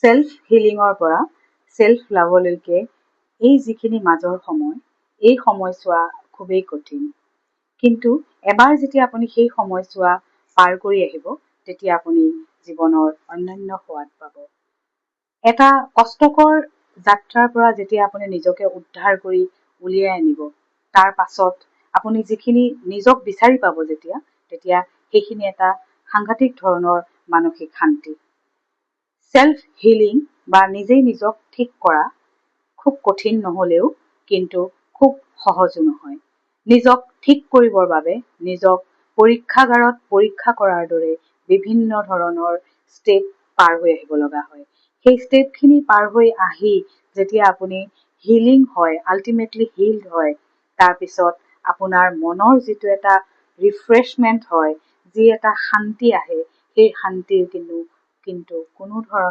Self হিলিঙৰ পৰা self লাভলৈকে এই যিখিনি মাজৰ সময়, এই সময়ছোৱা খুবেই কঠিন। কিন্তু এবাৰ যেতিয়া আপুনি সেই সময়ছোৱা পাৰ কৰি আহিব, তেতিয়া আপুনি জীৱনৰ অন্যান্য সোৱাদ পাব। এটা কষ্টকৰ যাত্ৰাৰ পৰা যেতিয়া আপুনি নিজকে উদ্ধাৰ কৰি উলিয়াই আনিব, তাৰ পাছত আপুনি যিখিনি নিজক বিচাৰি পাব তেতিয়া সেইখিনি এটা সাংঘাতিক ধৰণৰ মানসিক শান্তি। সেলফ হিলিং বা নিজেই নিজক ঠিক কৰা খুব কঠিন নহলেও কিন্তু খুব সহজো নহয়। নিজক ঠিক কৰিবৰ বাবে নিজক পৰীক্ষাগাৰত পৰীক্ষা কৰাৰ দৰে বিভিন্ন ধৰণৰ ষ্টেপ পাৰ হৈ আহিব লগা হয়। সেই ষ্টেপখিনি পাৰ হৈ আহি যেতিয়া আপুনি হিলিং হয়, আল্টিমেটলি হিল্ড হয়, তাৰপিছত আপোনাৰ মনৰ যিটো এটা ৰিফ্ৰেছমেণ্ট হয়, যি এটা শান্তি আহে, সেই শান্তিৰ কিন্তু কোনো ধৰণৰ